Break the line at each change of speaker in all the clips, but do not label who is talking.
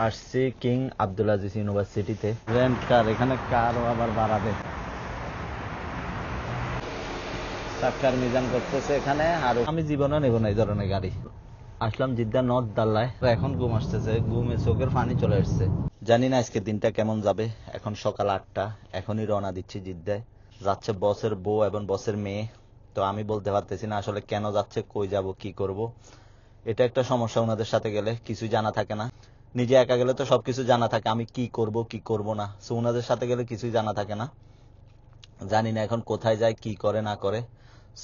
আসছি কিং আব্দুল আজিজ ইউনিভার্সিটিতে। রেন্ট কার, এখানে কারও আবার ভাড়া দেয়। সাক্কার মিজান করতেছে এখানে। আর আমি জীবনে নেব না এই ধরনের গাড়ি। আসলাম জিদ্দা নর্থ দাল্লায়। এখন ঘুম আসতেছে, ঘুমে চোখের পানি চলে আসছে। জানি না আজকে দিনটা কেমন যাবে। এখন সকাল 8টা, এখনই রওনা দিচ্ছি জিদ্দায়। যাচ্ছে বসের বউ এবং বসের মেয়ে। তো আমি বলতে পারতেছি না আসলে কেন যাচ্ছে, কই যাব, কি করব। এটা একটা সমস্যা, ওনাদের সাথে গেলে কিছু জানা থাকে না। নিজে একা গেলে তো সবকিছু জানা থাকে, আমি কি করব কি করব না। সো ওনাদের সাথে গেলে কিছুই জানা থাকে না। জানি না এখন কোথায় যায়, কি করে না করে।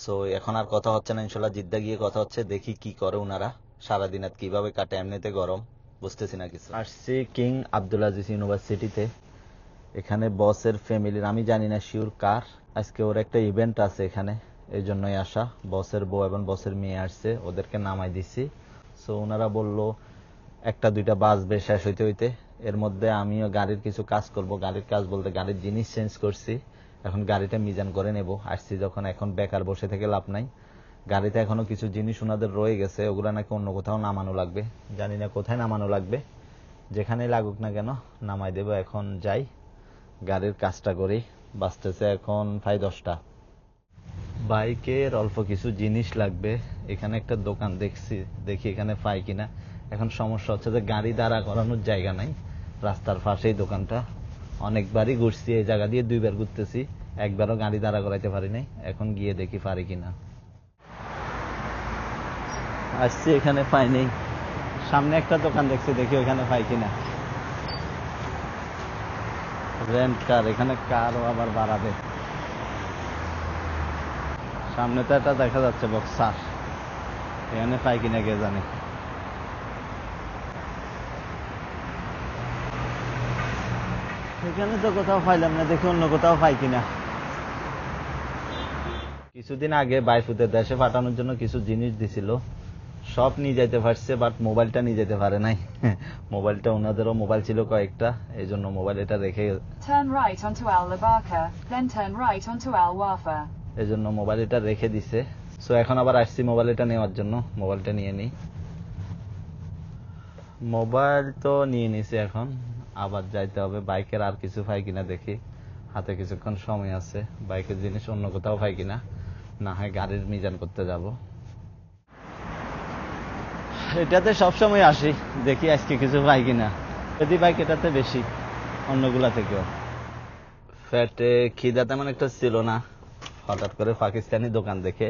সো এখন আর কথা হচ্ছে না, ইনশাল্লাহ জিদ্দা গিয়ে কথা হচ্ছে। দেখি কি করে ওনারা, সারাদিন আর কিভাবে কাটে। এমনিতে গরম, বুঝতেছি না কিছু। আসছি কিং আব্দুল আজিজ ইউনিভার্সিটিতে। এখানে বসের ফ্যামিলির, আমি জানি না শিওর কার, আজকে ওর একটা ইভেন্ট আছে এখানে, এই জন্যই আসা। বসের বউ এবং বসের মেয়ে আসছে, ওদেরকে নামাই দিচ্ছি। সো ওনারা বলল 1টা 2টা বাজবে শেষ হইতে হইতে। এর মধ্যে আমিও গাড়ির কিছু কাজ করব। গাড়ির কাজ বলতে গাড়ির জিনিস চেঞ্জ করছি, এখন গাড়িটা মিজান করে নেব। আসছি যখন, এখন বেকার বসে থেকে লাভ নাই। গাড়িতে এখনো কিছু জিনিস ওনাদের রয়ে গেছে, ওগুলা নাকি অন্য কোথাও নামানো লাগবে। জানি না কোথায় নামানো লাগবে, যেখানেই লাগুক না কেন নামাই দেব। এখন যাই, গাড়ির কাজটা করি। বাঁচতেছে এখন প্রায় 10টা। বাইকের অল্প কিছু জিনিস লাগবে। এখানে একটা দোকান দেখছি, দেখি এখানে পাই কিনা। এখন সমস্যা হচ্ছে যে গাড়ি দাঁড়া করানোর জায়গা নাই। রাস্তার পাশেই দোকানটা। অনেকবারই ঘুরছি এই জায়গা দিয়ে, 2বার ঘুরতেছি, একবারও গাড়ি দাঁড়া করাইতে পারি নাই। এখন গিয়ে দেখি পারি কিনা। আসছি, এখানে পাই নেই। সামনে একটা দোকান দেখছি, দেখি ওখানে পাই কিনা। রেন্ট কার, এখানে কারও আবার ভাড়া দেয়। সামনে তো একটা দেখা যাচ্ছে বক্সার, এখানে পাই কিনা কে জানে। এখানে তো কোথাও পাইলাম না, দেখি অন্য কোথাও পাই কিনা। কিছুদিন আগে বাইফুতে দেশে পাঠানোর জন্য কিছু জিনিস দিছিল, সব নিয়ে যাইতে পারছে, বাট মোবাইলটা নিয়ে যেতে পারে নাই। মোবাইলটা, ওনাদেরও মোবাইল ছিল কয়েকটা, এই জন্য মোবাইল এটা রেখে,
Turn right onto Al Labaka, then turn right onto Al Wafa.
এই জন্য মোবাইল এটা রেখে দিছে। সো এখন আবার আসছি মোবাইল এটা নেওয়ার জন্য, মোবাইলটা নিয়ে নিই। মোবাইল তো নিয়ে নিছি, এখন আবার যাইতে হবে। বাইকের আর কিছু পাই কিনা দেখি, হাতে কিছুক্ষণ সময় আছে। বাইকের জিনিস অন্য কোথাও পাই কিনা, না হয় গাড়ির মিজান করতে যাব। এটাতে সবসময় আসি, দেখি আজকে কিছু পাই কিনা। যদি বাইক এটাতে বেশি অন্যগুলা থেকেও। ফ্যাটে খিদা তেমন একটা ছিল না, হঠাৎ করে পাকিস্তানি দোকান দেখে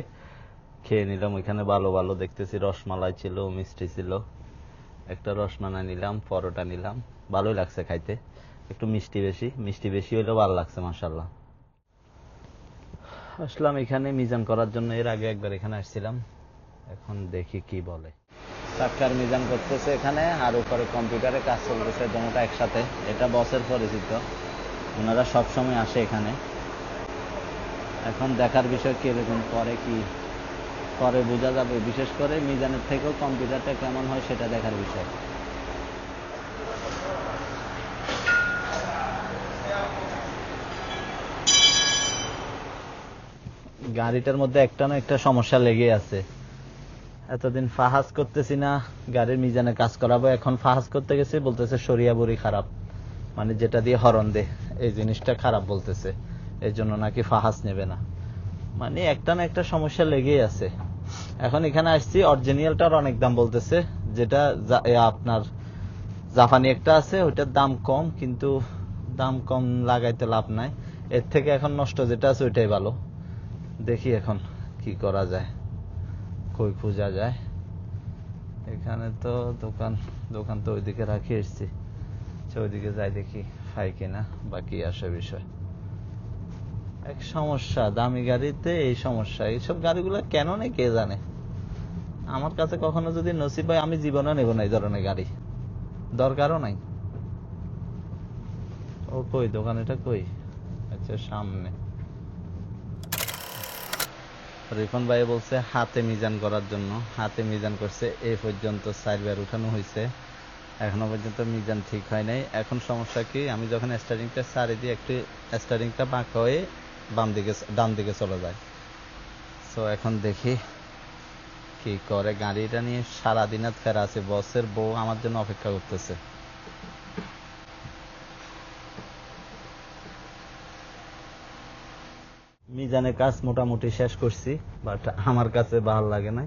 খেয়ে নিলাম। ওইখানে ভালো ভালো দেখতেছি রসমালাই ছিল, মিষ্টি ছিল। একটা রসমালাই নিলাম, পরোটা নিলাম, ভালোই লাগছে খাইতে। একটু মিষ্টি বেশি, মিষ্টি বেশি হইলেও ভালো লাগছে মাশাআল্লাহ। আসলাম এখানে মিজান করার জন্য, এর আগে একবার এখানে আসছিলাম। এখন দেখি কি বলে। সাক্কার মিজান করতেছে এখানে, আর উপরে কম্পিউটারে কাজ চলতেছে, দুটোটা একসাথে। এটা বসের পরিচিত, ওনারা সবসময় আসে এখানে। এখন দেখার বিষয় কিরকম করে, কি করে বোঝা যাবে। বিশেষ করে মিজানের থেকেও কম্পিউটারটা কেমন হয় সেটা দেখার বিষয়। গাড়িটার মধ্যে একটা না একটা সমস্যা লেগে আছে। এতদিন ফাহাজ করতেছি না, গাড়ির মিজানে কাজ করাবো, এখন ফাহাজ করতে গেছে, বলতেছে সরিয়া বড়ি খারাপ, মানে যেটা দিয়ে হরন দে, এই জিনিসটা খারাপ বলতেছে। এই জন্য নাকি ফাহাজ নেবে না। মানে একটা না একটা সমস্যা লেগেই আছে। এখন এখানে আসছি, অরিজিনালটার অনেক দাম বলতেছে। যেটা আপনার জাপানি একটা আছে, ওইটার দাম কম, কিন্তু দাম কম লাগাইতে লাভ নাই। এর থেকে এখন নষ্ট যেটা আছে ওইটাই ভালো। দেখি এখন কি করা যায়, কই খোঁজা যায়। এখানে তো দোকান, দোকান তো ওইদিকে রাখি এসছি, ওইদিকে যাই দেখি পাই কিনা, বাকি আসে বিষয়। এক সমস্যা দামি গাড়িতে, এই সমস্যা। এইসব গাড়িগুলো কেন নেই কে জানে। আমার কাছে কখনো যদি নসিব হয়, আমি জীবনে নেব না এই ধরনের গাড়ি, দরকারও নাই। ও কই দোকান, এটা কই? আচ্ছা সামনে। রিফন ভাই বলছে হাতে মিজান করার জন্য, হাতে মিজান করছে। এই পর্যন্ত 4বার উঠানো হয়েছে, এখনো পর্যন্ত মিজান ঠিক হয় নাই। এখন সমস্যা কি, আমি যখন স্টারিংটা ছাড়ি দিই, একটু স্টারিংটা বাঁকা হয়ে ডান দিকে চলে যায়। সো এখন দেখি কি করে। গাড়িটা নিয়ে সারাদিন ফেরা আছে, বসের বউ আমার জন্য অপেক্ষা করতেছে। মিজানের কাজ মোটামুটি শেষ করছি, বাট আমার কাছে ভালো লাগে না।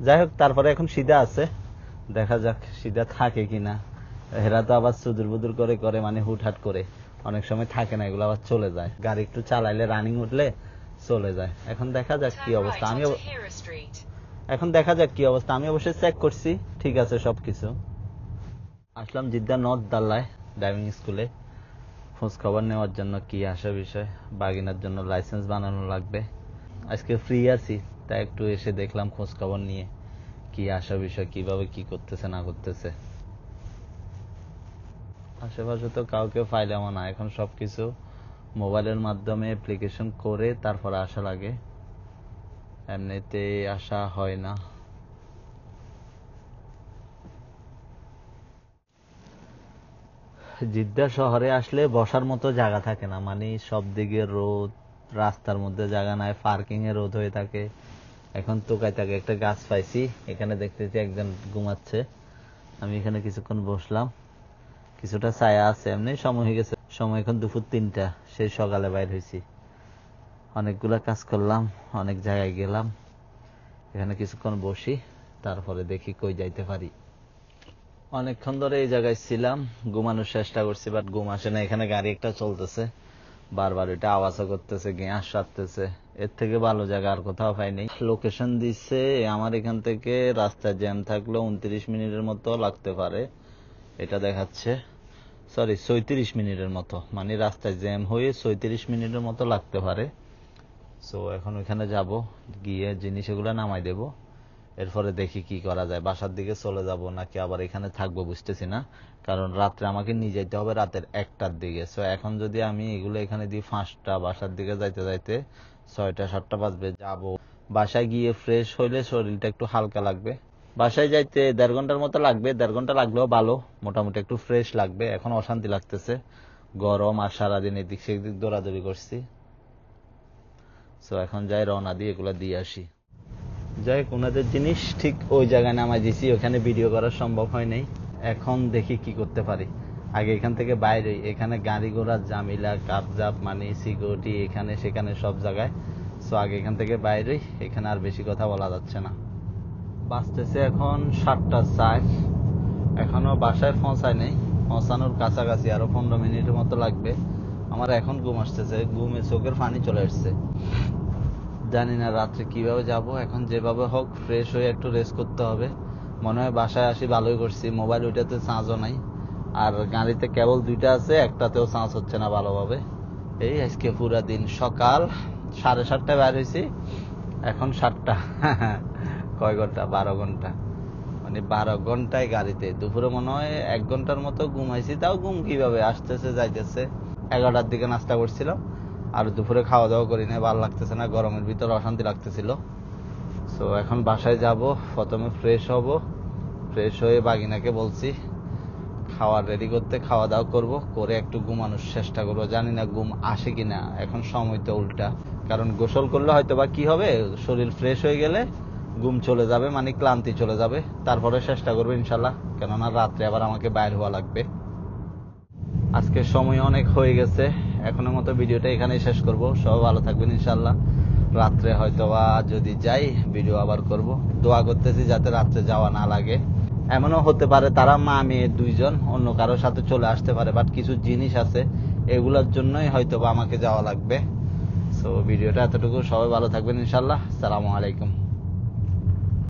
যাই হোক, তারপরে এখন সিধা আছে, দেখা যাক সিধা থাকে কিনা। এরা তো আবার সুদূর বুদুর করে করে, মানে হুটহাট করে, অনেক সময় থাকে না, এগুলো আবার চলে যায়। গাড়ি একটু চালাইলে, রানিং উঠলে চলে যায়। এখন দেখা যাক কি অবস্থা। আমি অবশ্যই চেক করছি, ঠিক আছে সবকিছু। আসলাম জিদ্দা নর্থ দাল্লায় ড্রাইভিং স্কুলে খোঁজ খবর নেওয়ার জন্য, কি আসা বিষয়। বাগিনার জন্য লাইসেন্স বানানো লাগবে। আজকে ফ্রি আছি, তাই একটু এসে দেখলাম খোঁজ খবর নিয়ে কি আসা বিষয়, কিভাবে কি করতেছে না করতেছে। আশেপাশে তো কাউকে ফাইলাম না, এখন সবকিছু মোবাইলের মাধ্যমে অ্যাপ্লিকেশন করে তারপরে আসা লাগে, এমনিতে আসা হয় না। জিদ্দা শহরে আসলে বসার মতো জায়গা থাকে না, মানে সব দিকে রোদ, রাস্তার মধ্যে জায়গা নাই, পার্কিং এ রোদ হয়ে থাকে। এখন তোকায় থাকে একটা গাছ পাইছি, এখানে দেখতেছি একজন ঘুমাচ্ছে, আমি এখানে কিছুক্ষণ বসলাম, কিছুটা ছায়া আছে, এমনি সময় হয়ে গেছে। সময় এখন দুপুর 3টা, সেই সকালে বাইর হয়েছি। অনেকগুলা কাজ করলাম, অনেক জায়গায় গেলাম, এখানে কিছুক্ষণ বসি, তারপরে দেখি কই যাইতে পারি। অনেকক্ষণ ধরে এই জায়গায় ছিলাম, ঘুমানোর চেষ্টা করছি, বাট ঘুম আসে না। এখানে গাড়ি একটা চলতেছে, বারবার এটা আওয়াজও করতেছে, গ্যাস সারতেছে। এর থেকে ভালো জায়গা আর কোথাও পাইনি। লোকেশন দিচ্ছে আমার এখান থেকে, রাস্তায় জ্যাম থাকলে 29 মিনিটের মতো লাগতে পারে, এটা দেখাচ্ছে। সরি, 36 মিনিটের মতো, মানে রাস্তায় জ্যাম হয়ে 36 মিনিটের মতো লাগতে পারে। সো এখন ওইখানে যাব, গিয়ে জিনিস এগুলো নামাই দেব, এরপরে দেখি কি করা যায়। বাসার দিকে চলে যাব নাকি আবার এখানে থাকবো বুঝতেছি না, কারণ রাত্রে আমাকে নিয়ে যেতে হবে রাতের 1টার দিকে। সো এখন যদি আমি এগুলো এখানে দিই 5টা, বাসার দিকে যাইতে যাইতে 6টা 7টা বাজবে। যাব, বাসায় গিয়ে ফ্রেশ হইলে শরীরটা একটু হালকা লাগবে। বাসায় যাইতে 1.5 ঘন্টার মতো লাগবে, 1.5 ঘন্টা লাগলেও ভালো, মোটামুটি একটু ফ্রেশ লাগবে। এখন অশান্তি লাগতেছে, গরম, আর সারাদিন এদিক সেদিক দৌড়াদৌড়ি করছি। সো এখন যাই, রওনা দিয়ে এগুলা দিয়ে আসি। যাই, ওনাদের জিনিস ঠিক ওই জায়গায় নামাই দিছি, ওখানে ভিডিও করা সম্ভব হয় নাই। এখন দেখি কি করতে পারি। আগে এখান থেকে বাইরে, এখানে গাড়ি ঘোড়া জামিলা কাপজাপ, মানে সিকিউরিটি এখানে সেখানে সব জায়গায়। সো আগে এখান থেকে বাইরে, এখানে আর বেশি কথা বলা যাচ্ছে না। বাঁচতেছে এখন 7টা 4, এখনো বাসায় পৌঁছায় নেই, পৌঁছানোর কাছাকাছি, আরো 15 মিনিটের মতো লাগবে। আমার এখন ঘুম আসতেছে, ঘুমে চোখের পানি চলে আসছে। জানি না রাত্রে কিভাবে যাব। এখন যেভাবে হোক ফ্রেশ হয়ে একটু রেস্ট করতে হবে। মনে হয় বাসায় আসি ভালোই করছি, মোবাইল ওইটাতে চার্জও নাই, আর গাড়িতে কেবল 2টা আছে, একটাতেও চার্জ হচ্ছে না ভালোভাবে। এই আজকে পুরা দিন, সকাল 7:30টায় বের হয়েছি, এখন 7টা। কয় ঘন্টা? 12 ঘন্টা, মানে 12 ঘন্টায় গাড়িতে। দুপুরে মনে হয় 1 ঘন্টার মতো ঘুমাইছি, তাও ঘুম কিভাবে আসতেছে যাইতেছে। 11টার দিকে নাস্তা করছিলাম, আর দুপুরে খাওয়া দাওয়া করি না, ভালো লাগতেছে না, গরমের ভিতর অশান্তি লাগতেছিল। সো এখন বাসায় যাব, প্রথমে ফ্রেশ হব, ফ্রেশ হয়ে বাগিনাকে বলছি খাওয়ার রেডি করতে, খাওয়া দাওয়া করব, করে একটু ঘুমানোর চেষ্টা করবো। জানি না ঘুম আসে কিনা, এখন সময় তো উল্টা, কারণ গোসল করলে হয়তো বা কি হবে, শরীর ফ্রেশ হয়ে গেলে ঘুম চলে যাবে, মানে ক্লান্তি চলে যাবে। তারপরে চেষ্টা করবো ইনশাল্লাহ, কেননা রাত্রে আবার আমাকে বাইর হওয়া লাগবে। আজকে সময় অনেক হয়ে গেছে, এখনের মতো ভিডিওটা এখানেই শেষ করব। সবাই ভালো থাকবেন ইনশাল্লাহ। রাত্রে হয়তো বা যদি যাই, ভিডিও আবার করব। দোয়া করতেছি যাতে রাত্রে যাওয়া না লাগে। এমনও হতে পারে তারা মা মেয়ে 2জন অন্য কারোর সাথে চলে আসতে পারে, বাট কিছু জিনিস আছে, এগুলোর জন্যই হয়তো বা আমাকে যাওয়া লাগবে। সো ভিডিওটা এতটুকু, সবাই ভালো থাকবেন ইনশাল্লাহ। আসসালামু আলাইকুম।